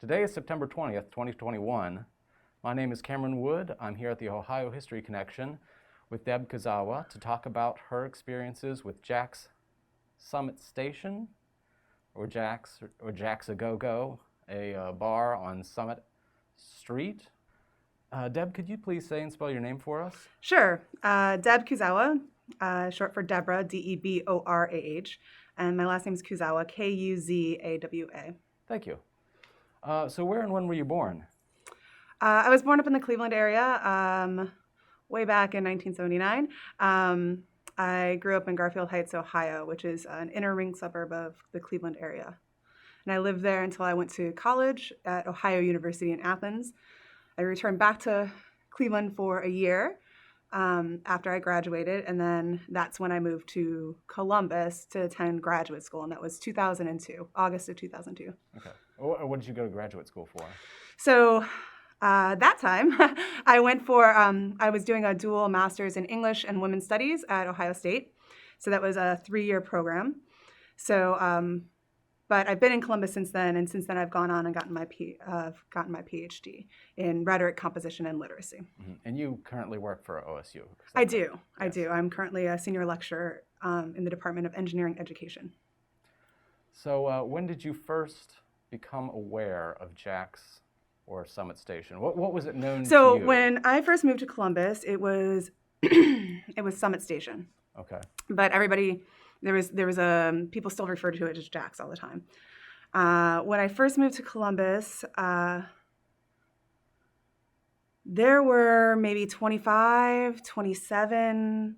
Today is September 20th, 2021. My name is Cameron Wood. I'm here at the Ohio History Connection with Deb Kuzawa to talk about her experiences with Jack's Summit Station, or Jack's A Go-Go, a bar on Summit Street. Deb, could you please say and spell your name for us? Sure. Deb Kuzawa, short for Deborah, Deborah, and my last name is Kuzawa, Kuzawa. Thank you. So where and when were you born? I was born up in the Cleveland area way back in 1979. I grew up in Garfield Heights, Ohio, which is an inner ring suburb of the Cleveland area. And I lived there until I went to college at Ohio University in Athens. I returned back to Cleveland for a year after I graduated, and then that's when I moved to Columbus to attend graduate school, and that was 2002, August of 2002. Okay. What did you go to graduate school for? So that time, I went for, I was doing a dual master's in English and Women's Studies at Ohio State. So that was a 3-year program. So, but I've been in Columbus since then, and since then I've gone on and gotten my PhD in rhetoric, composition, and literacy. Mm-hmm. And you currently work for OSU? I do. I'm currently a senior lecturer in the Department of Engineering Education. So when did you first become aware of Jack's or Summit Station? What was it known to you? So when I first moved to Columbus, it was it was Summit Station. Okay. But everybody, there was people still refer to it as Jack's all the time. When I first moved to Columbus, there were maybe 25, 27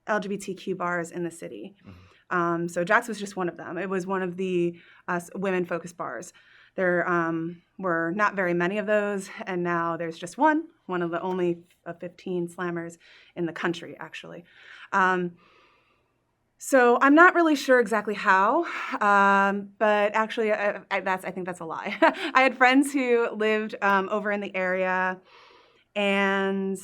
LGBTQ bars in the city. Mm-hmm. So Jack's was just one of them. It was one of the women-focused bars. There were not very many of those, and now there's just one of the only 15 slammers in the country, actually. So I'm not really sure exactly how, but actually I think that's a lie. I had friends who lived over in the area, and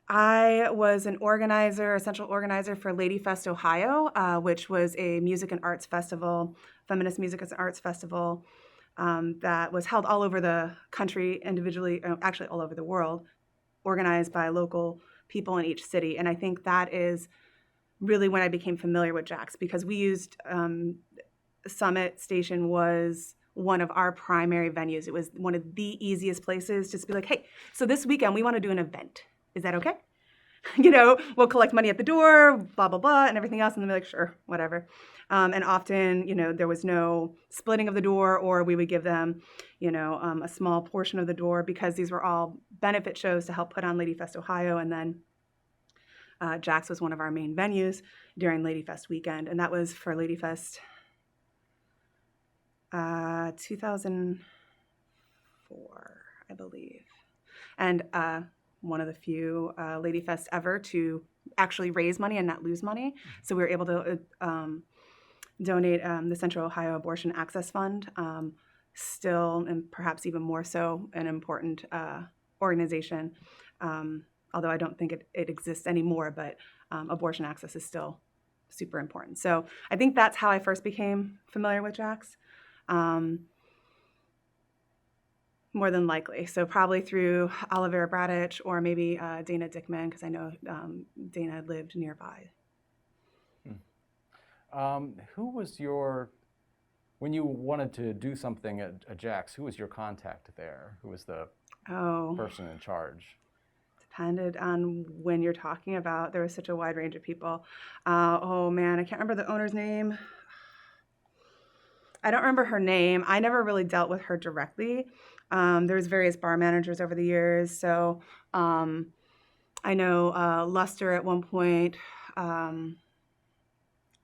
I was an organizer, a central organizer for Ladyfest Ohio, which was a music and arts festival, feminist music and arts festival that was held all over the country individually, actually all over the world, organized by local people in each city. And I think that is really when I became familiar with Jack's, because we used Summit Station was one of our primary venues. It was one of the easiest places just to be like, hey, so this weekend we want to do an event. Is that okay? We'll collect money at the door, blah, blah, blah, and everything else. And they'll be like, sure, whatever. And often, there was no splitting of the door, or we would give them, a small portion of the door, because these were all benefit shows to help put on Ladyfest Ohio. And then Jack's was one of our main venues during Ladyfest weekend. And that was for Ladyfest 2004, I believe. And one of the few Ladyfest ever to actually raise money and not lose money. So we were able to donate the Central Ohio Abortion Access Fund, still and perhaps even more so an important organization, although I don't think it exists anymore, but abortion access is still super important. So I think that's how I first became familiar with Jack's. More than likely. So probably through Olivera Bradich or maybe Dana Dickman, because I know Dana lived nearby. Who was when you wanted to do something at Jack's, who was your contact there? Who was the person in charge? Depended on when you're talking about. There was such a wide range of people. Oh man, I can't remember the owner's name. I don't remember her name. I never really dealt with her directly. There was various bar managers over the years. So I know Luster at one point,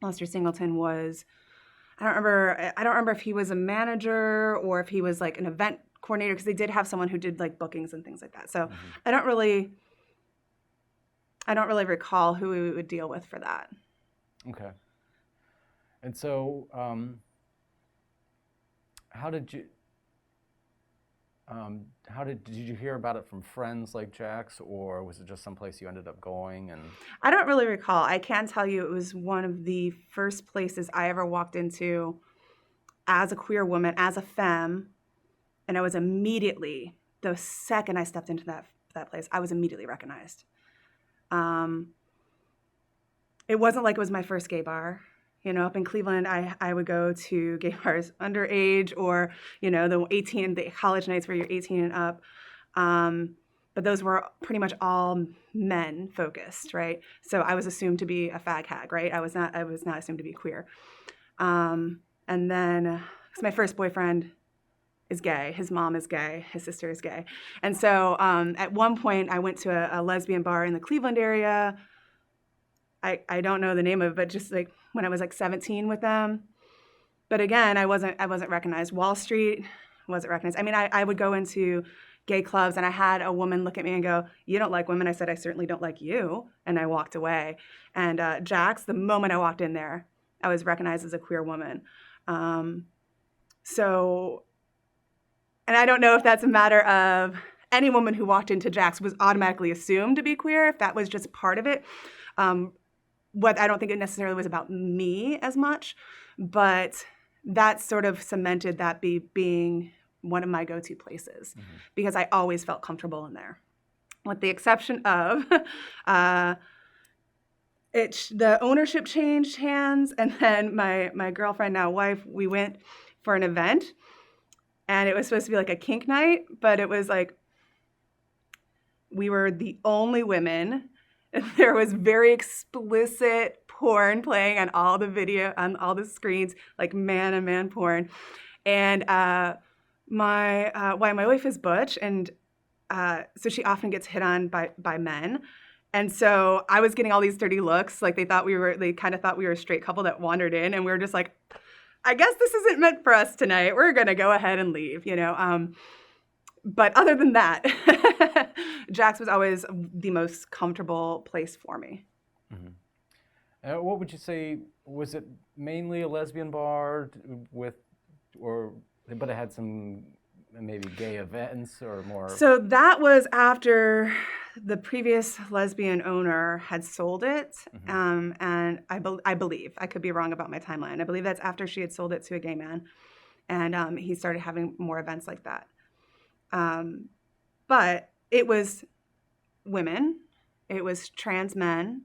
Luster Singleton was, I don't remember if he was a manager or if he was like an event coordinator, because they did have someone who did like bookings and things like that. So mm-hmm. I don't really recall who we would deal with for that. Okay. And so did you hear about it from friends like Jack's, or was it just someplace you ended up going? And I don't really recall. I can tell you it was one of the first places I ever walked into as a queer woman, as a femme, And I was immediately, the second I stepped into that place, I was immediately recognized. It wasn't like it was my first gay bar. Up in Cleveland, I would go to gay bars underage, or, the college nights where you're 18 and up. But those were pretty much all men focused, right? So I was assumed to be a fag hag, right? I was not assumed to be queer. And then, because my first boyfriend is gay, his mom is gay, his sister is gay. And so at one point I went to a lesbian bar in the Cleveland area. I don't know the name of it, but just like when I was like 17 with them. But again, I wasn't recognized. Wall Street wasn't recognized. I mean, I would go into gay clubs and I had a woman look at me and go, "You don't like women?" I said, "I certainly don't like you." And I walked away. And Jack's, the moment I walked in there, I was recognized as a queer woman. So, and I don't know if that's a matter of any woman who walked into Jack's was automatically assumed to be queer, if that was just part of it. What I don't think it necessarily was about me as much, but that sort of cemented that being one of my go-to places, because I always felt comfortable in there, with the exception of the ownership changed hands, and then my girlfriend, now wife, we went for an event, and it was supposed to be like a kink night, but it was like we were the only women. There was very explicit porn playing on all the screens, like man and man porn. And my wife is butch, and so she often gets hit on by men. And so I was getting all these dirty looks, like they kind of thought we were a straight couple that wandered in, and we were just like, I guess this isn't meant for us tonight. We're gonna go ahead and leave, But other than that, Jack's was always the most comfortable place for me. What would you say, was it mainly a lesbian bar but it had some maybe gay events or more? So that was after the previous lesbian owner had sold it. And I believe, I could be wrong about my timeline, I believe that's after she had sold it to a gay man. And he started having more events like that. But it was women, it was trans men.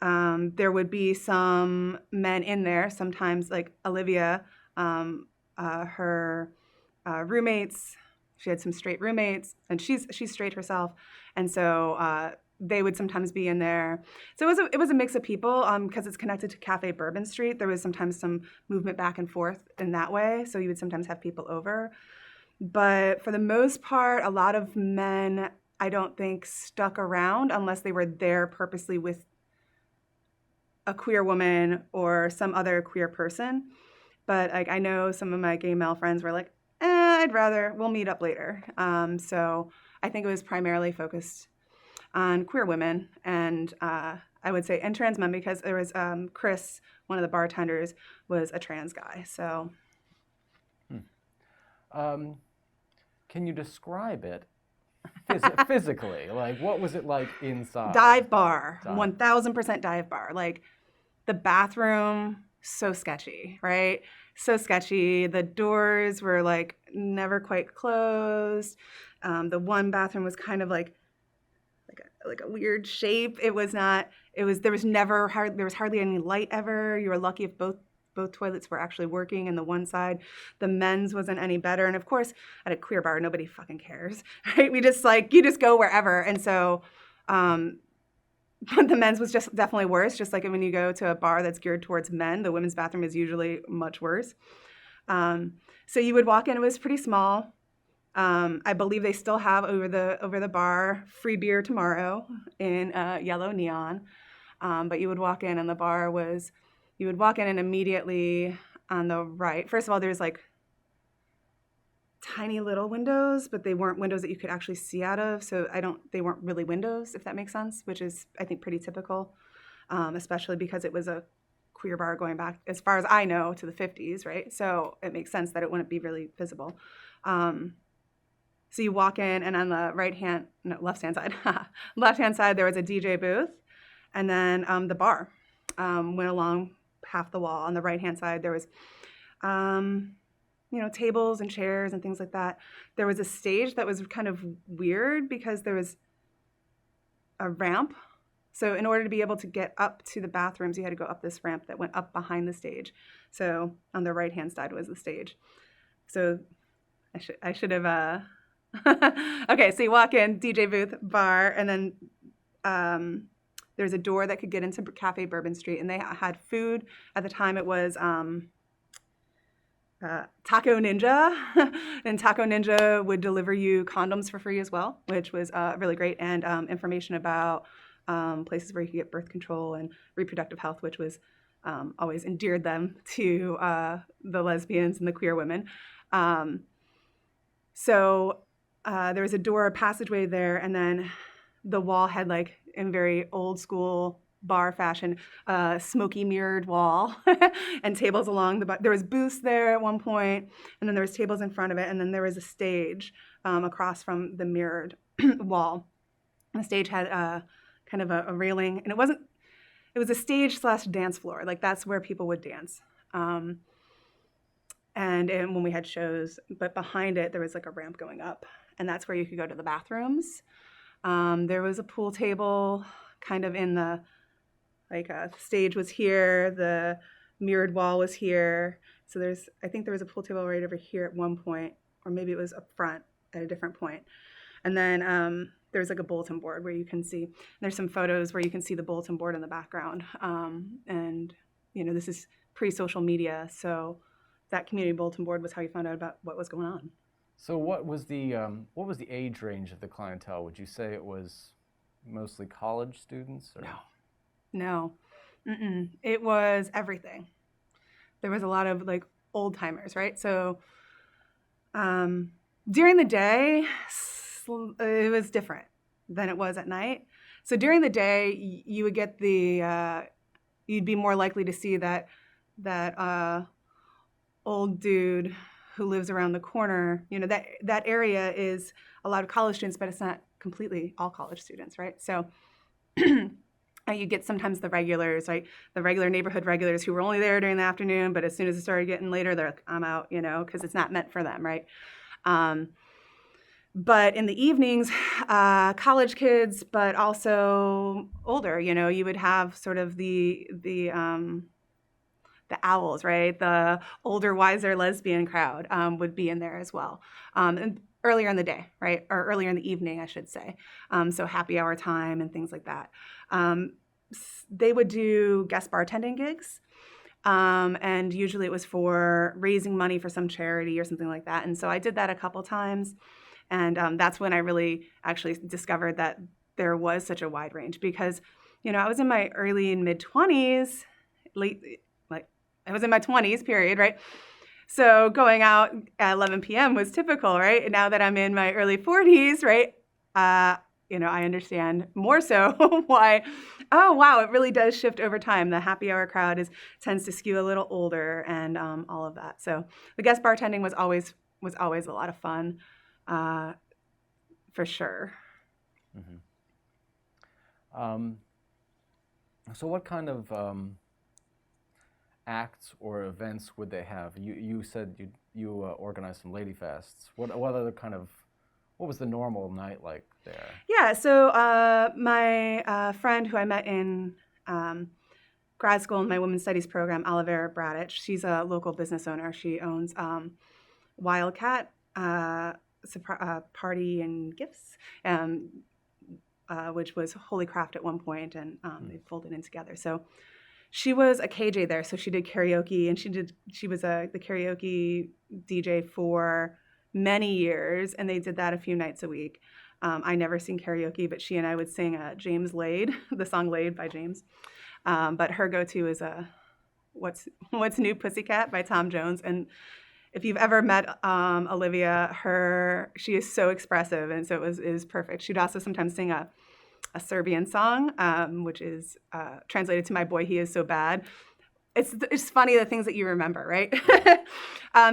There would be some men in there, sometimes like Olivia, her roommates, she had some straight roommates, and she's straight herself. And so they would sometimes be in there. So it was a mix of people, because it's connected to Cafe Bourbon Street. There was sometimes some movement back and forth in that way. So you would sometimes have people over. But for the most part, a lot of men, I don't think, stuck around unless they were there purposely with a queer woman or some other queer person. But I know some of my gay male friends were like, we'll meet up later. So I think it was primarily focused on queer women, and I would say, and trans men, because there was Chris, one of the bartenders, was a trans guy. So. Can you describe it physically? Like, what was it like inside? Dive bar, 1000% dive bar. Like, the bathroom, so sketchy, right? So sketchy. The doors were like never quite closed. The one bathroom was kind of like a weird shape. There was hardly any light ever. You were lucky if both toilets were actually working in the one side. The men's wasn't any better. And of course, at a queer bar, nobody fucking cares, right? We just you just go wherever. And so, but the men's was just definitely worse. Just like when you go to a bar that's geared towards men, the women's bathroom is usually much worse. So you would walk in, it was pretty small. I believe they still have over the bar, free beer tomorrow in yellow neon. But you would walk in, and the bar was, you would walk in, and immediately on the right, first of all, there's like tiny little windows, but they weren't windows that you could actually see out of. So they weren't really windows, if that makes sense, which is, I think, pretty typical, especially because it was a queer bar going back, as far as I know, to the 50s, right? So it makes sense that it wouldn't be really visible. So you walk in, and on the left-hand side, there was a DJ booth, and then the bar went along half the wall. On the right-hand side, there was tables and chairs and things like that. There was a stage that was kind of weird because there was a ramp. So in order to be able to get up to the bathrooms, you had to go up this ramp that went up behind the stage. So on the right-hand side was the stage. So I should have, okay, so you walk in, DJ booth, bar, and then there's a door that could get into Cafe Bourbon Street, and they had food. At the time, it was Taco Ninja, and Taco Ninja would deliver you condoms for free as well, which was really great, and information about places where you could get birth control and reproductive health, which was always endeared them to the lesbians and the queer women. So there was a door, a passageway there, and then the wall had, like, in very old school bar fashion, smoky mirrored wall and tables along the there was booths there at one point, and then there was tables in front of it, and then there was a stage across from the mirrored wall. And the stage had kind of a railing, and it was a stage / dance floor. Like, that's where people would dance. And when we had shows, but behind it, there was like a ramp going up, and that's where you could go to the bathrooms. There was a pool table kind of in the, like, stage was here, the mirrored wall was here. So I think there was a pool table right over here at one point, or maybe it was up front at a different point. And then there's like a bulletin board where you can see, there's some photos where you can see the bulletin board in the background. And, this is pre-social media, so that community bulletin board was how you found out about what was going on. So what was the age range of the clientele? Would you say it was mostly college students? Or? No. Mm-mm. It was everything. There was a lot of, like, old timers, right? So during the day, it was different than it was at night. So during the day, you would get you'd be more likely to see that old dude who lives around the corner. That area is a lot of college students, but it's not completely all college students, right? So you get sometimes the regulars, right? The regular neighborhood regulars who were only there during the afternoon, but as soon as it started getting later, they're like, I'm out, because it's not meant for them, right? But in the evenings, college kids, but also older, you would have sort of the owls, right? The older, wiser lesbian crowd would be in there as well. And earlier in the day, right? Or earlier in the evening, I should say. So happy hour time and things like that. They would do guest bartending gigs. And usually it was for raising money for some charity or something like that. And so I did that a couple times. And that's when I really actually discovered that there was such a wide range, because, I was in my early and mid 20s, I was in my 20s period, right? So going out at 11 p.m. was typical, right? And now that I'm in my early 40s, right? I understand more so why, oh, wow, it really does shift over time. The happy hour crowd tends to skew a little older and all of that. So the guest bartending was always a lot of fun, for sure. Mm-hmm. So what kind of acts or events would they have? You said you organized some Ladyfests. What was the normal night like there? Yeah, so my friend who I met in grad school in my women's studies program, Olivera Bradich, she's a local business owner. She owns Wildcat Party and Gifts, which was Holy Craft at one point, and they folded in together. So she was a KJ there, so she did karaoke, and she was the karaoke DJ for many years, and they did that a few nights a week. I never sing karaoke, but she and I would sing James Laid, the song Laid by James. But her go-to is What's New Pussycat by Tom Jones. And if you've ever met Olivia, she is so expressive, and so it was perfect. She'd also sometimes sing a Serbian song, which is translated to "My Boy, He Is So Bad." It's funny the things that you remember, right?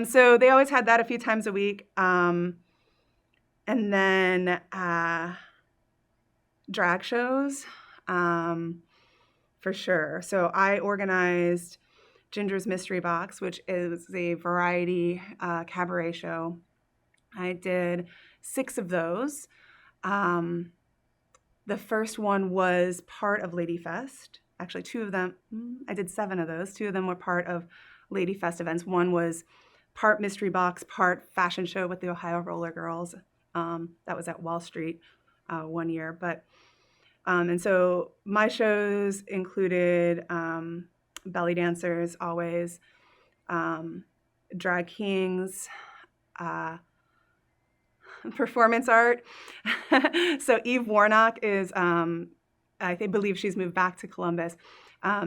So they always had that a few times a week. And then drag shows, for sure. So I organized Ginger's Mystery Box, which is a variety cabaret show. I did 6 of those. The first one was part of Ladyfest. Actually, 2 of them, I did 7 of those. 2 of them were part of Ladyfest events. One was part mystery box, part fashion show with the Ohio Roller Girls. That was at Wall Street one year. And so my shows included belly dancers, always, drag kings, performance art. So Eve Warnock is, I believe she's moved back to Columbus. I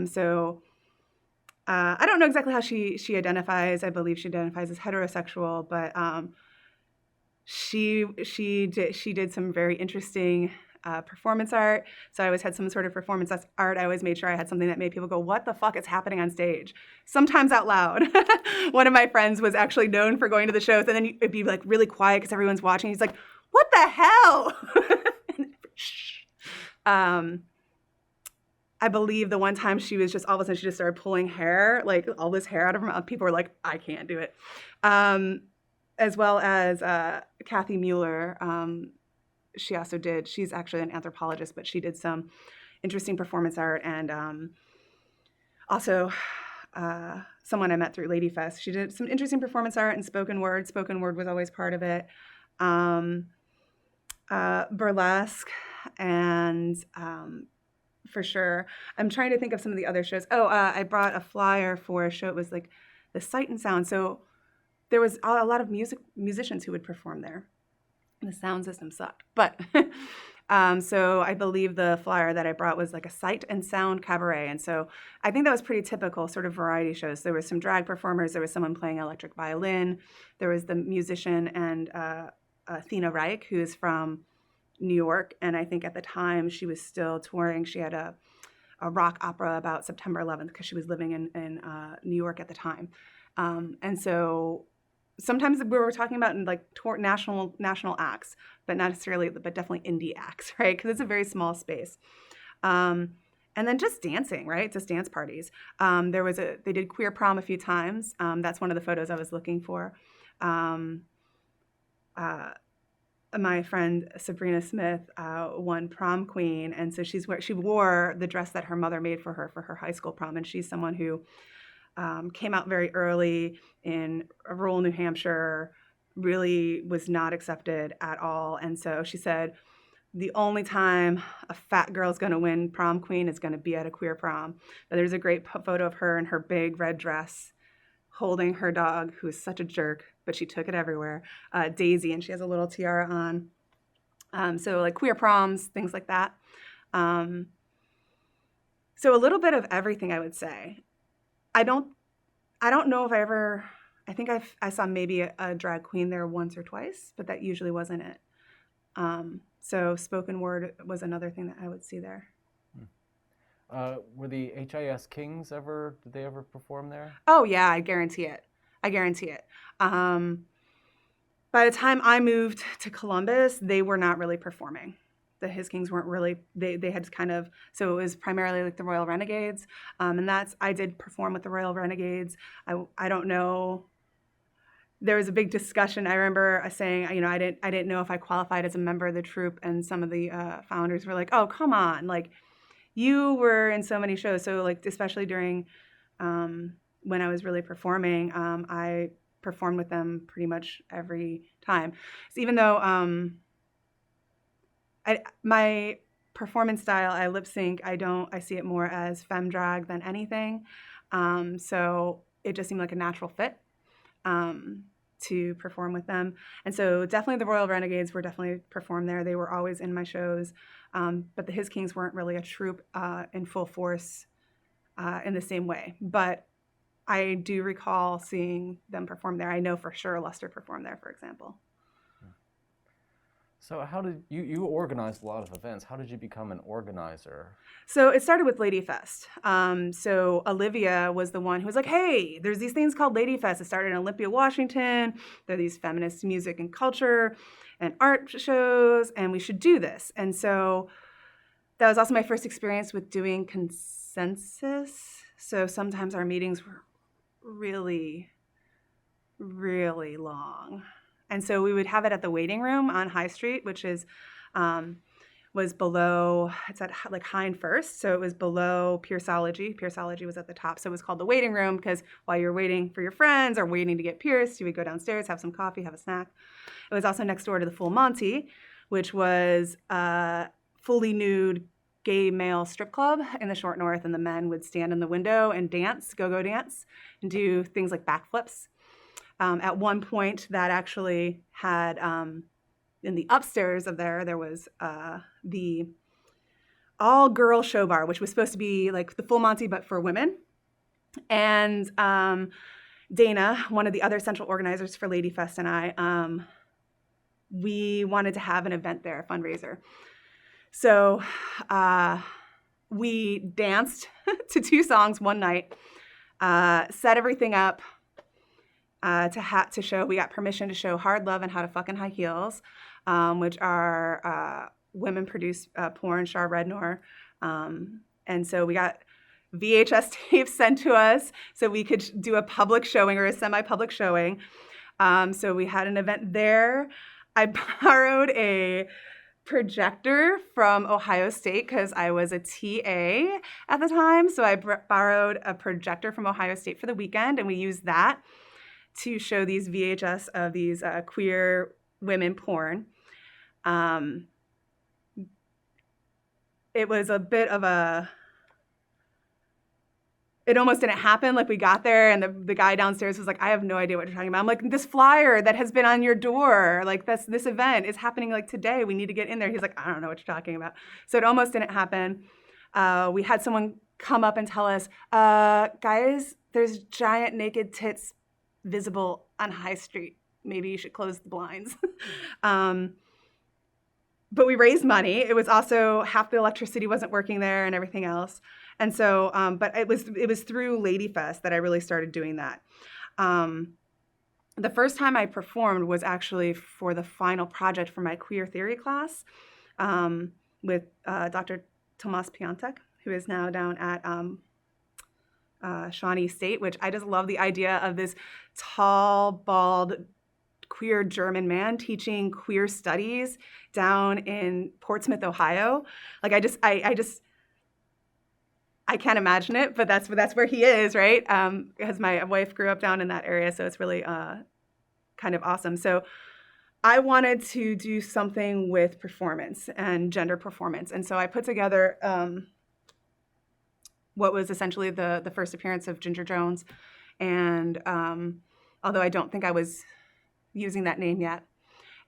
don't know exactly how she identifies. I believe she identifies as heterosexual, but she did some very interesting performance art. So I always had some sort of performance art. I always made sure I had something that made people go, what the fuck is happening on stage? Sometimes out loud. One of my friends was actually known for going to the shows, and then it'd be like really quiet because everyone's watching. He's like, what the hell? I believe the one time she was just, all of a sudden she just started pulling hair, like all this hair out of her mouth. People were like, I can't do it. As well as Kathy Mueller. She also did, she's actually an anthropologist, but she did some interesting performance art, and also someone I met through Ladyfest. She did some interesting performance art and spoken word. Spoken word was always part of it. Burlesque, and for sure. I'm trying to think of some of the other shows. I brought a flyer for a show. It was like the Sight and Sound. So there was a lot of musicians who would perform there. The sound system sucked. But so I believe the flyer that I brought was like a Sight and Sound cabaret. And so I think that was pretty typical sort of variety shows. There was some drag performers. There was someone playing electric violin. There was the musician and Athena Reich, who is from New York. And I think at the time she was still touring. She had a rock opera about September 11th because she was living in New York at the time. And so sometimes we were talking about in like national national acts, but definitely indie acts, right? Because it's a very small space. And then just dancing, right? Just dance parties. They did queer prom a few times. That's one of the photos I was looking for. My friend Sabrina Smith won prom queen, and so she wore the dress that her mother made for her high school prom, and she's someone who came out very early in rural New Hampshire, really was not accepted at all. And so she said, the only time a fat girl's going to win prom queen is going to be at a queer prom. But there's a great photo of her in her big red dress holding her dog, who is such a jerk, but she took it everywhere, Daisy, and she has a little tiara on. So like queer proms, things like that. So a little bit of everything, I would say. I don't know if I think I saw maybe a drag queen there once or twice, but that usually wasn't it. So spoken word was another thing that I would see there. Were the HIS Kings did they ever perform there? Oh yeah, I guarantee it. By the time I moved to Columbus, they were not really performing. The His Kings weren't really, they had kind of, so it was primarily like the Royal Renegades. And I did perform with the Royal Renegades. I don't know, there was a big discussion. I remember saying, I didn't know if I qualified as a member of the troupe, and some of the founders were like, oh, come on, like you were in so many shows. So like, especially during when I was really performing, I performed with them pretty much every time. So even though, my performance style, I lip sync, I see it more as femme drag than anything. So it just seemed like a natural fit to perform with them. And so definitely the Royal Renegades were definitely performed there. They were always in my shows. But the His Kings weren't really a troupe in full force in the same way. But I do recall seeing them perform there. I know for sure Lester performed there, for example. So how did you organized a lot of events? How did you become an organizer? So it started with Ladyfest. So Olivia was the one who was like, hey, there's these things called Ladyfest. It started in Olympia, Washington. There are these feminist music and culture and art shows, and we should do this. And so that was also my first experience with doing consensus. So sometimes our meetings really, really long. And so we would have it at the waiting room on High Street, which is was below, it's at like Hine First, so it was below Pierceology. Pierceology was at the top, so it was called the waiting room because while you're waiting for your friends or waiting to get pierced, you would go downstairs, have some coffee, have a snack. It was also next door to the Full Monty, which was a fully nude gay male strip club in the Short North, and the men would stand in the window and dance, go-go dance, and do things like backflips. At one point, that actually had in the upstairs of there was the all-girl show bar, which was supposed to be like the Full Monty, but for women. And Dana, one of the other central organizers for Ladyfest, and I, we wanted to have an event there, a fundraiser. So we danced to 2 songs one night, set everything up to show. We got permission to show Hard Love and How to Fuck in High Heels, which are women-produced porn, Shar Rednor. And so we got VHS tapes sent to us so we could do a public showing or a semi-public showing. So we had an event there. I borrowed a projector from Ohio State because I was a TA at the time. So I borrowed a projector from Ohio State for the weekend, and we used that to show these VHS of these queer women porn. It was a bit of it almost didn't happen. Like we got there and the guy downstairs was like, I have no idea what you're talking about. I'm like, this flyer that has been on your door, like this event is happening like today. We need to get in there. He's like, I don't know what you're talking about. So it almost didn't happen. We had someone come up and tell us, guys, there's giant naked tits visible on High Street. Maybe you should close the blinds. But we raised money. It was also half the electricity wasn't working there and everything else. And so, but it was through Ladyfest that I really started doing that. The first time I performed was actually for the final project for my queer theory class with Dr. Tomas Piantek, who is now down at Shawnee State, which I just love the idea of this tall, bald, queer German man teaching queer studies down in Portsmouth, Ohio. Like I can't imagine it, but that's where he is, right? Because my wife grew up down in that area, so it's really kind of awesome. So I wanted to do something with performance and gender performance, and so I put together what was essentially the first appearance of Ginger Jones, and although I don't think I was using that name yet,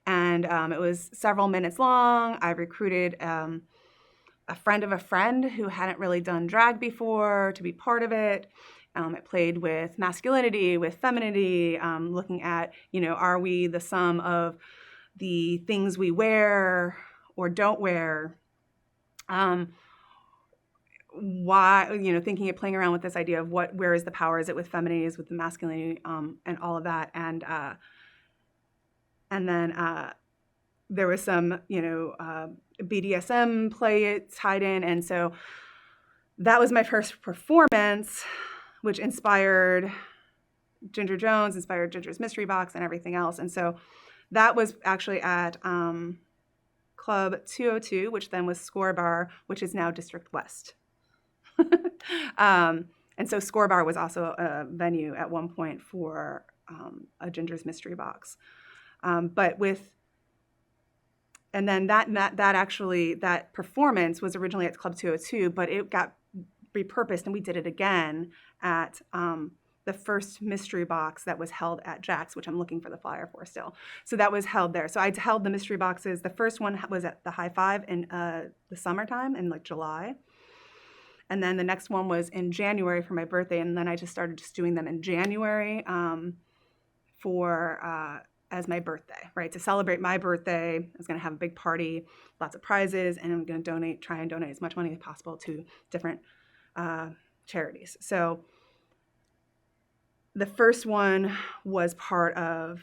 and it was several minutes long. I recruited a friend of a friend who hadn't really done drag before to be part of it. It played with masculinity, with femininity, looking at, are we the sum of the things we wear or don't wear? Why, thinking of playing around with this idea of where is the power? Is it with femininity? Is it with the masculinity? And all of that. And then there was some, BDSM play tied in. And so that was my first performance, which inspired Ginger Jones, inspired Ginger's Mystery Box and everything else. And so that was actually at Club 202, which then was Score Bar, which is now District West. And so Score Bar was also a venue at one point for a Ginger's Mystery Box. And then that performance was originally at Club 202, but it got repurposed and we did it again at the first mystery box that was held at Jack's, which I'm looking for the flyer for still. So that was held there. So I held the mystery boxes. The first one was at the High Five in the summertime in like July. And then the next one was in January for my birthday. And then I just started doing them in January as my birthday, right? To celebrate my birthday, I was going to have a big party, lots of prizes, and I'm going to try and donate as much money as possible to different charities. So the first one was part of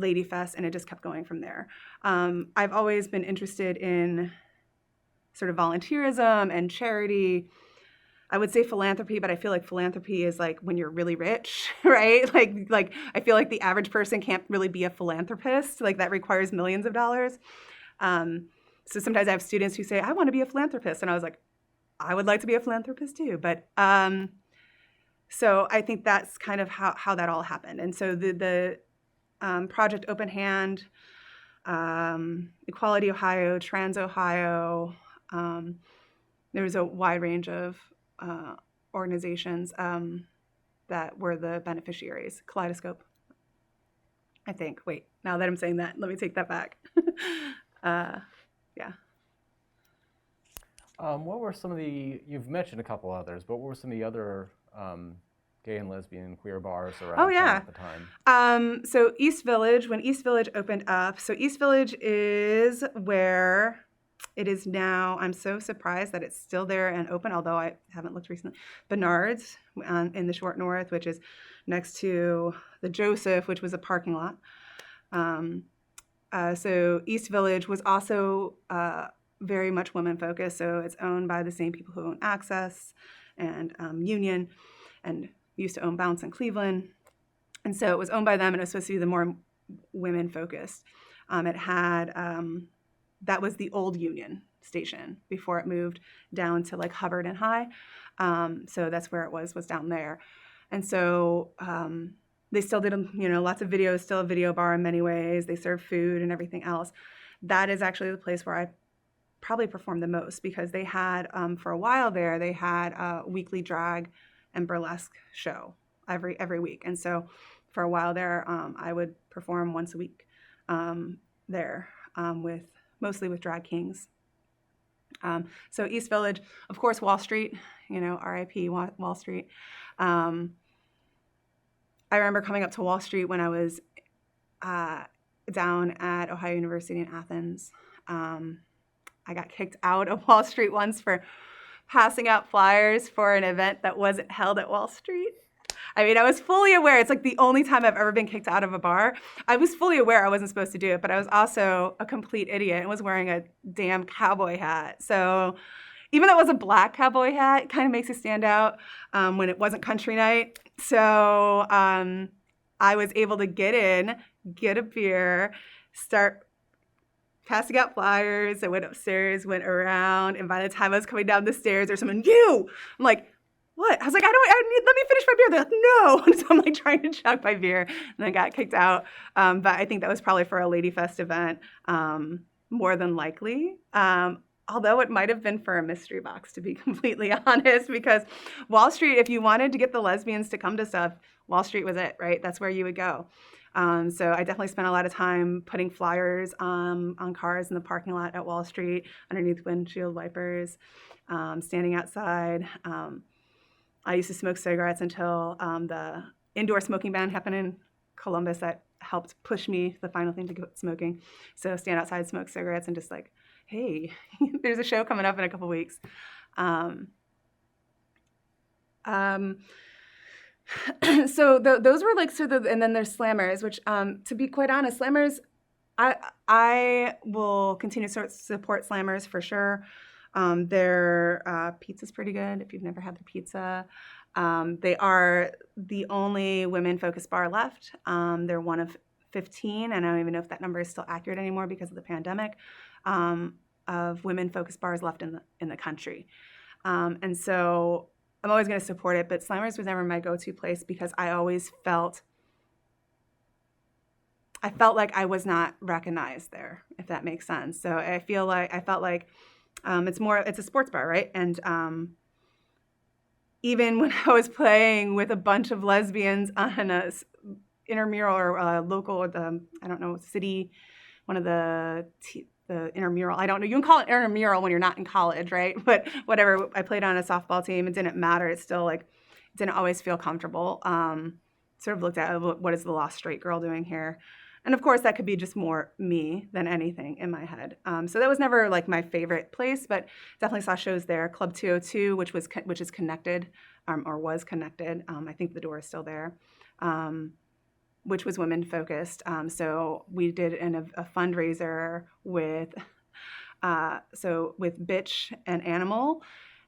Ladyfest, and it just kept going from there. I've always been interested in sort of volunteerism and charity. I would say philanthropy, but I feel like philanthropy is like when you're really rich, right? Like I feel like the average person can't really be a philanthropist. Like that requires millions of dollars. So sometimes I have students who say, I want to be a philanthropist. And I was like, I would like to be a philanthropist too. But so I think that's kind of how that all happened. And so the Project Open Hand, Equality Ohio, Trans Ohio, there was a wide range of organizations that were the beneficiaries. Kaleidoscope, I think. Wait, now that I'm saying that, let me take that back. Yeah. What were some of you've mentioned a couple others, but what were some of the other gay and lesbian queer bars around town at the time? So East Village, when East Village opened up, so East Village is where it is now. I'm so surprised that it's still there and open, although I haven't looked recently. Bernard's in the Short North, which is next to the Joseph, which was a parking lot. So East Village was also very much women-focused, so it's owned by the same people who own Access and Union, and used to own Bounce in Cleveland. And so it was owned by them, and it was supposed to be the more women-focused. It had, that was the old Union station before it moved down to like Hubbard and High. So that's where it was down there. And so they still did, lots of videos, still a video bar in many ways. They serve food and everything else. That is actually the place where I probably performed the most, because they had, for a while there, they had a weekly drag and burlesque show every week. And so for a while there, I would perform once a week there mostly with drag kings. So East Village, of course, Wall Street, RIP Wall Street. I remember coming up to Wall Street when I was down at Ohio University in Athens. I got kicked out of Wall Street once for passing out flyers for an event that wasn't held at Wall Street. I mean, I was fully aware. It's like the only time I've ever been kicked out of a bar. I was fully aware I wasn't supposed to do it, but I was also a complete idiot and was wearing a damn cowboy hat. So even though it was a black cowboy hat, it kind of makes it stand out when it wasn't country night. So I was able to get in, get a beer, start passing out flyers. I went upstairs, went around, and by the time I was coming down the stairs, there's someone, I'm like, what? I was like, let me finish my beer. They're like, no. And so I'm like trying to chug my beer, and I got kicked out. But I think that was probably for a Ladyfest event, more than likely. Although it might have been for a mystery box, to be completely honest, because Wall Street, if you wanted to get the lesbians to come to stuff, Wall Street was it, right? That's where you would go. So I definitely spent a lot of time putting flyers on cars in the parking lot at Wall Street, underneath windshield wipers, standing outside. I used to smoke cigarettes until the indoor smoking ban happened in Columbus. That helped push me, the final thing, to quit smoking. So stand outside, smoke cigarettes, and just like, hey, there's a show coming up in a couple weeks. So those were like sort of, and then there's Slammers, which to be quite honest, Slammers, I will continue to support Slammers for sure. Their pizza's pretty good if you've never had their pizza. They are the only women-focused bar left. They're one of 15, and I don't even know if that number is still accurate anymore because of the pandemic, of women-focused bars left in the country. And so I'm always going to support it, but Slammers was never my go-to place because I always felt like I was not recognized there, if that makes sense. So I felt like it's a sports bar, right? And even when I was playing with a bunch of lesbians on a intramural or local, I don't know, city, one of the intramural, I don't know. You can call it intramural when you're not in college, right? But whatever, I played on a softball team. It didn't matter. It still didn't always feel comfortable. Sort of looked at what is the lost straight girl doing here? And of course, that could be just more me than anything in my head. So that was never like my favorite place, but definitely saw shows there. Club 202, which is connected, or was connected. I think the door is still there, which was women focused. So we did a fundraiser with Bitch and Animal,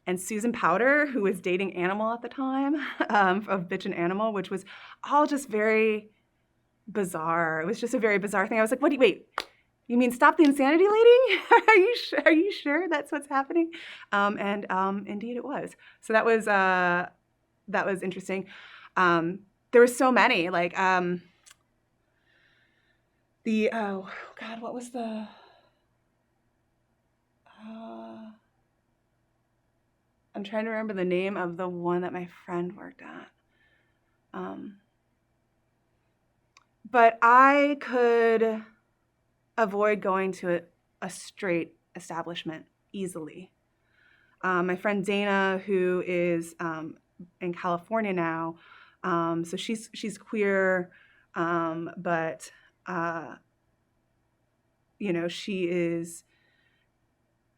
and Susan Powder, who was dating Animal at the time, of Bitch and Animal, which was all just very bizarre. It was just a very bizarre thing. I was like, wait, you mean Stop the Insanity Lady? Are you sure that's what's happening? And indeed it was. So that was interesting. There were so many, like, oh God, what was the, I'm trying to remember the name of the one that my friend worked at. But I could avoid going to a straight establishment easily. My friend Dana, who is in California now, so she's queer, but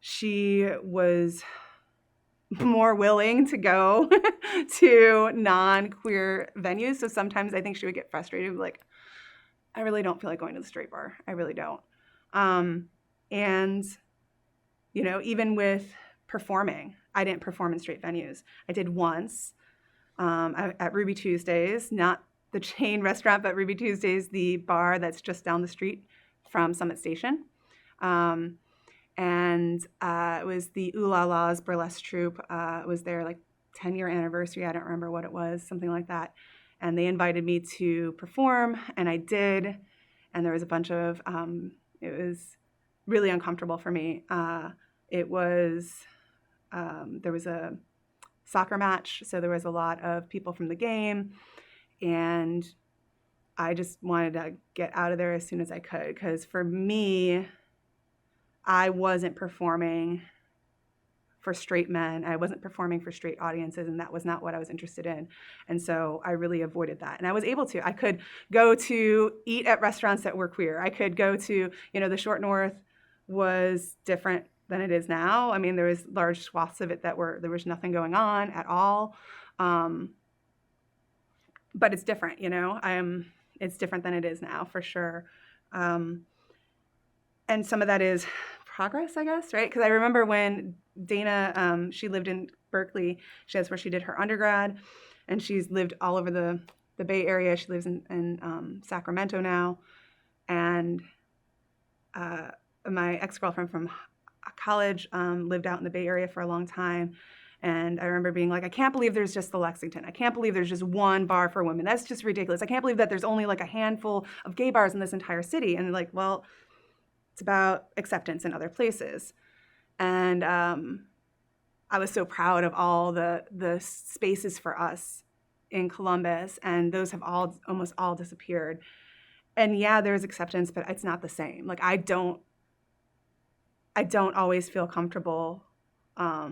she was more willing to go to non-queer venues. So sometimes I think she would get frustrated, like, I really don't feel like going to the straight bar. I really don't. And, even with performing, I didn't perform in straight venues. I did once at Ruby Tuesdays, not the chain restaurant, but Ruby Tuesdays, the bar that's just down the street from Summit Station. And it was the Ooh La La's burlesque troupe. It was their 10-year anniversary. I don't remember what it was, something like that. And they invited me to perform, and I did. And there was a bunch of, it was really uncomfortable for me. There was a soccer match, so there was a lot of people from the game, and I just wanted to get out of there as soon as I could, because for me, I wasn't performing for straight men. I wasn't performing for straight audiences, and that was not what I was interested in. And so I really avoided that. And I was able to. I could go to eat at restaurants that were queer. I could go to, the Short North was different than it is now. I mean, there was large swaths of it there was nothing going on at all. But it's different, it's different than it is now, for sure. And some of that is progress, I guess, right? Because I remember when Dana, she lived in Berkeley. That's where she did her undergrad, and she's lived all over the Bay Area. She lives in Sacramento now, and my ex-girlfriend from college lived out in the Bay Area for a long time. And I remember being like, I can't believe there's just the Lexington. I can't believe there's just one bar for women. That's just ridiculous. I can't believe that there's only a handful of gay bars in this entire city. And well, it's about acceptance in other places. And I was so proud of all the spaces for us in Columbus, and those have almost all disappeared. And yeah, there's acceptance, but it's not the same. I don't always feel comfortable. I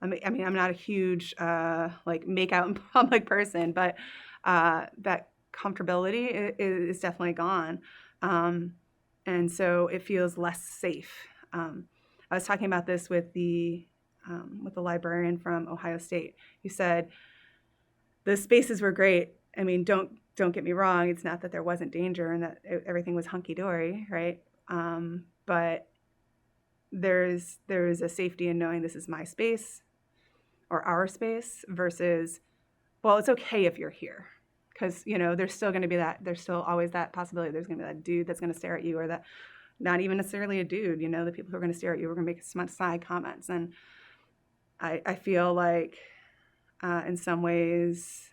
mean, I'm not a huge make out in public person, but that comfortability is definitely gone. And so it feels less safe. I was talking about this with the librarian from Ohio State, who said the spaces were great. I mean, don't get me wrong. It's not that there wasn't danger and that everything was hunky-dory, right? But there's a safety in knowing this is my space or our space versus, well, it's okay if you're here. Because, there's still going to be there's still always that possibility. There's going to be that dude that's going to stare at you, or that not even necessarily a dude, the people who are going to stare at you are going to make some side comments. And I feel like in some ways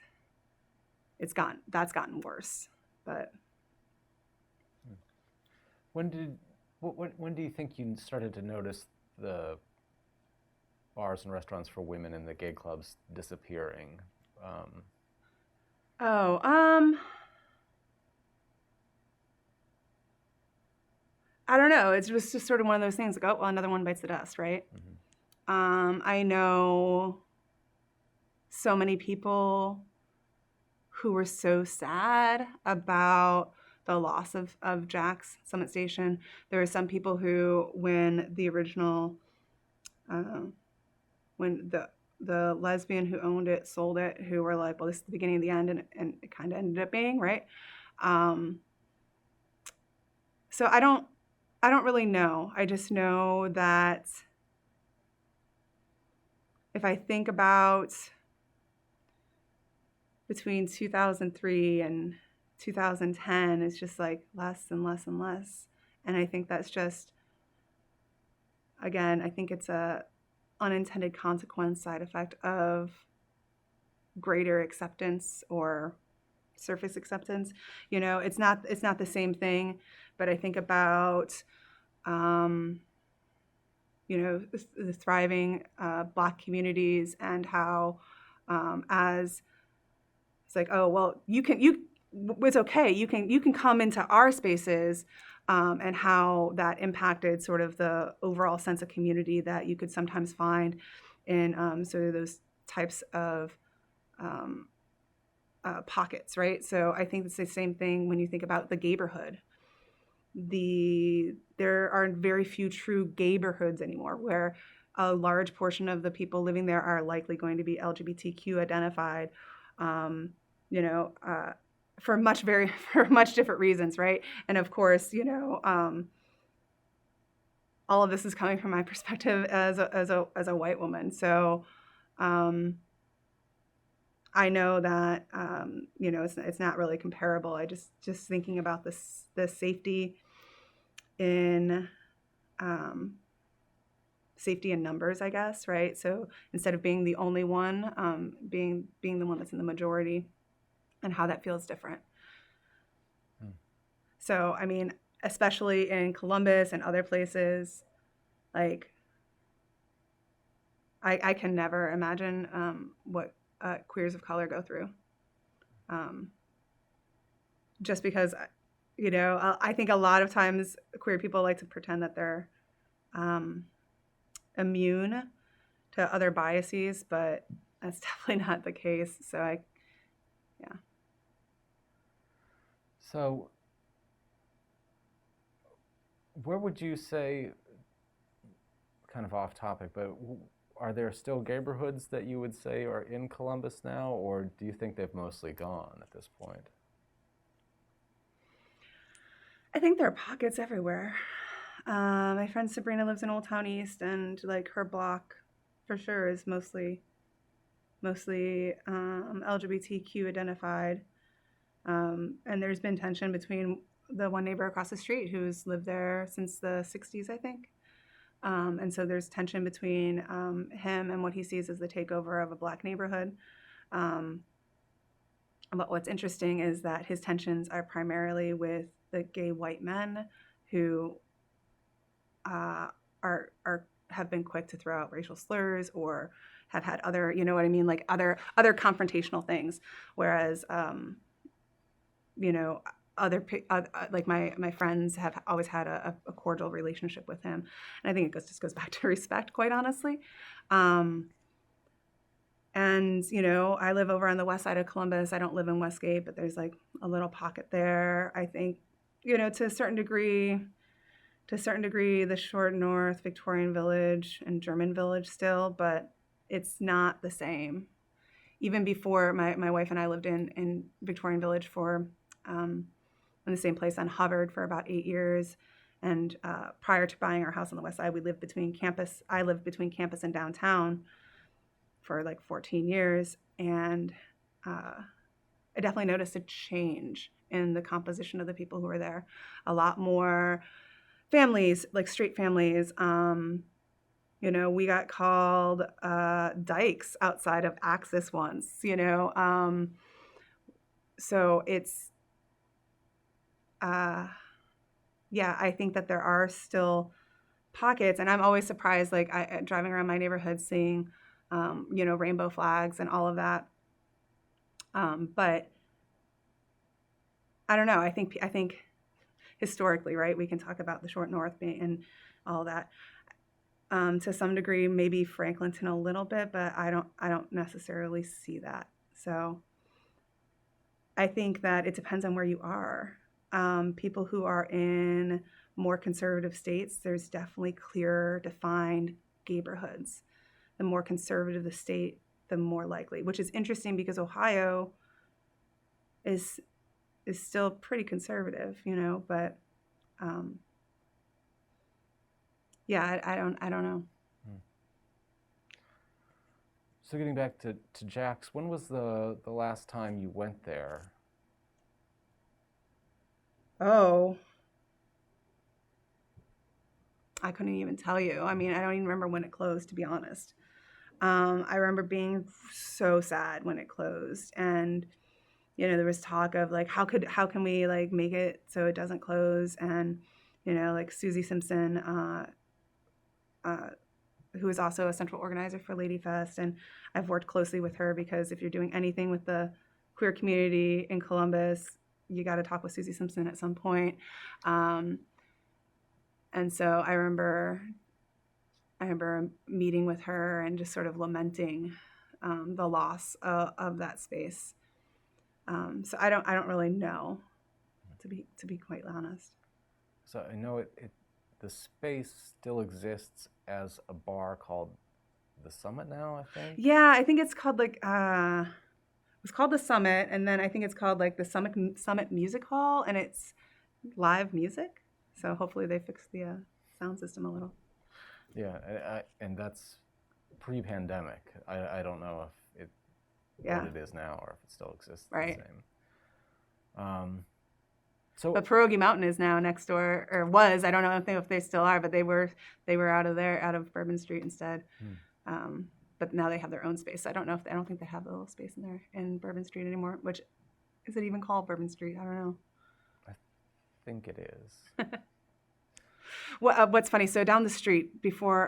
that's gotten worse. But when do you think you started to notice the bars and restaurants for women in the gay clubs disappearing? I don't know. It's just sort of one of those things like, oh, well, another one bites the dust, right? Mm-hmm. I know so many people who were so sad about the loss of Jack's Summit Station. There were some people who, when the original, when the lesbian who owned it sold it, who were like, well, this is the beginning of the end, and it kind of ended up being, right? So I don't really know. I just know that if I think about between 2003 and 2010, it's just like less and less and less. And I think that's just, again, I think it's a unintended consequence, side effect of greater acceptance or surface acceptance. It's not the same thing, but I think about the thriving Black communities, and how as it's like, oh well, it's okay, you can come into our spaces, and how that impacted sort of the overall sense of community that you could sometimes find in sort of those types of pockets, right? So I think it's the same thing when you think about the gayborhood. There are very few true gayborhoods anymore, where a large portion of the people living there are likely going to be LGBTQ identified, for much different reasons, right? And of course, all of this is coming from my perspective as a white woman. So I know that it's not really comparable. I just thinking about the safety in safety in numbers, I guess, right? So instead of being the only one, being the one that's in the majority, and how that feels different. So I mean, especially in Columbus and other places, like I can never imagine what queers of color go through. Just because, I think a lot of times queer people like to pretend that they're immune to other biases, but that's definitely not the case. So So where would you say, kind of off topic, but are there still gayborhoods that you would say are in Columbus now, or do you think they've mostly gone at this point? I think there are pockets everywhere. My friend Sabrina lives in Old Town East, and like her block for sure is mostly LGBTQ identified. And there's been tension between the one neighbor across the street who's lived there since the 60s, I think. And so there's tension between him and what he sees as the takeover of a Black neighborhood. But what's interesting is that his tensions are primarily with the gay white men who have been quick to throw out racial slurs, or have had other, like other confrontational things. Whereas, like my friends have always had a cordial relationship with him. And I think it just goes back to respect, quite honestly. And, I live over on the west side of Columbus. I don't live in Westgate, but there's like a little pocket there. I think, to a certain degree, the Short North, Victorian Village, and German Village still, but it's not the same. Even before my wife and I lived in Victorian Village in the same place on Hubbard for about 8 years. And prior to buying our house on the west side, I lived between campus and downtown for like 14 years. And I definitely noticed a change in the composition of the people who were there. A lot more families, like straight families. We got called dykes outside of Axis once, so it's, I think that there are still pockets, and I'm always surprised, like driving around my neighborhood, seeing, rainbow flags and all of that. But I don't know. I think historically, right, we can talk about the Short North being and all that. To some degree, maybe Franklinton a little bit, but I don't necessarily see that. So I think that it depends on where you are. People who are in more conservative states, there's definitely clear, defined gayborhoods. The more conservative the state, the more likely, which is interesting because Ohio is still pretty conservative, but I don't know. So getting back to Jack's, when was the last time you went there? Oh, I couldn't even tell you. I mean, I don't even remember when it closed, to be honest. I remember being so sad when it closed, and there was talk of like how can we like make it so it doesn't close, and like Susie Simpson, who is also a central organizer for Ladyfest, and I've worked closely with her because if you're doing anything with the queer community in Columbus, you got to talk with Susie Simpson at some point. And so I remember meeting with her and just sort of lamenting the loss of that space. So I don't really know, to be quite honest. So I know the space still exists as a bar called the Summit now, I think. Yeah, I think it's called like it was called the Summit, and then I think it's called like the Summit Music Hall, and it's live music. So hopefully they fix the sound system a little. Yeah, and that's pre-pandemic. I don't know if what it is now or if it still exists right. The same. But Pierogi Mountain is now next door, or was. I don't know if they still are, but they were out of Bourbon Street instead. But now they have their own space. I don't think they have a little space in Bourbon Street anymore. Which is it even called Bourbon Street? I don't know. I think it is. What's funny? So down the street before,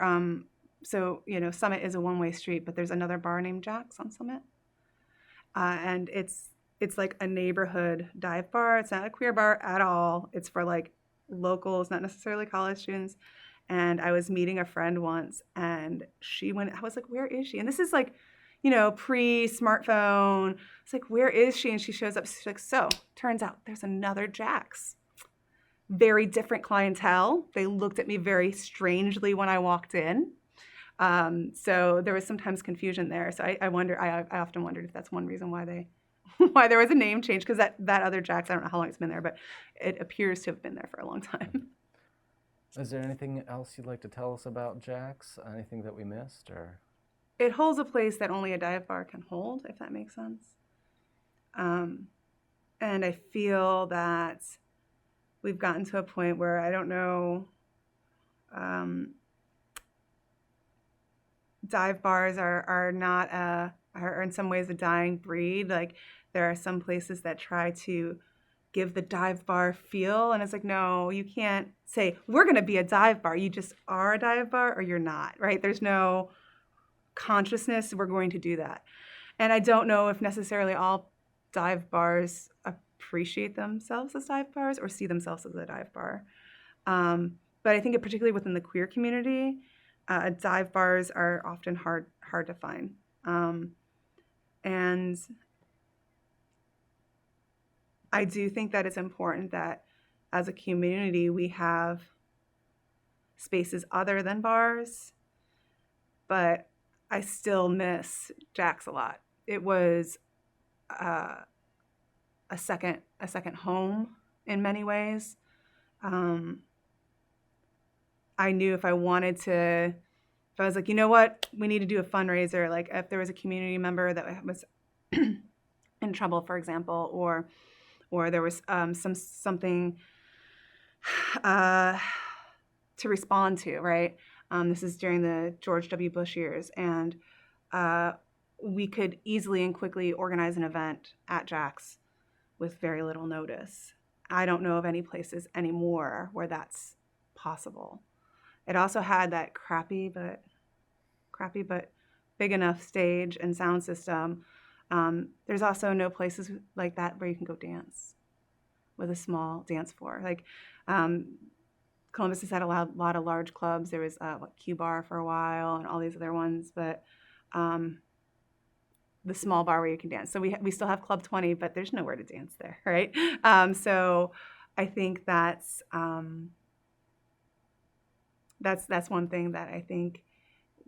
Summit is a one-way street, but there's another bar named Jack's on Summit, and it's like a neighborhood dive bar. It's not a queer bar at all. It's for like locals, not necessarily college students. And I was meeting a friend once, and I was like, where is she? And this is like, pre-smartphone. It's like, where is she? And she shows up. She's like, so turns out there's another Jack's. Very different clientele. They looked at me very strangely when I walked in. So there was sometimes confusion there. So I often wondered if that's one reason why there was a name change, because that other Jack's, I don't know how long it's been there, but it appears to have been there for a long time. Is there anything else you'd like to tell us about Jack's? Anything that we missed, or? It holds a place that only a dive bar can hold, if that makes sense. And I feel that we've gotten to a point where I don't know, dive bars are in some ways a dying breed. Like there are some places that try to give the dive bar feel, and it's like, no, you can't say we're going to be a dive bar. You just are a dive bar or you're not, right? There's no consciousness we're going to do that. And I don't know if necessarily all dive bars appreciate themselves as dive bars or see themselves as a dive bar. But I think particularly within the queer community, dive bars are often hard to find. And I do think that it's important that as a community we have spaces other than bars, but I still miss Jack's a lot. It was a second home in many ways. I knew if I was like, you know what, we need to do a fundraiser, like if there was a community member that was in trouble, for example, or there was something to respond to, right? This is during the George W. Bush years, and we could easily and quickly organize an event at Jack's with very little notice. I don't know of any places anymore where that's possible. It also had that crappy but big enough stage and sound system. There's also no places like that where you can go dance with a small dance floor. Like Columbus has had a lot of large clubs. There was Q Bar for a while and all these other ones, but the small bar where you can dance. So we still have Club 20, but there's nowhere to dance there, right? So I think that's one thing that I think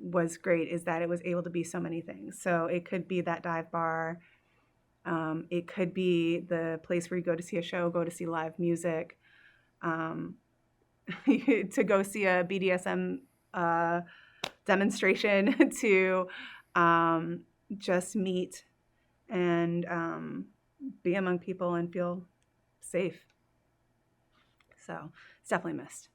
was great, is that it was able to be so many things. So it could be that dive bar. It could be the place where you go to see a show, go to see live music, to go see a BDSM demonstration, to just meet and be among people and feel safe. So it's definitely missed.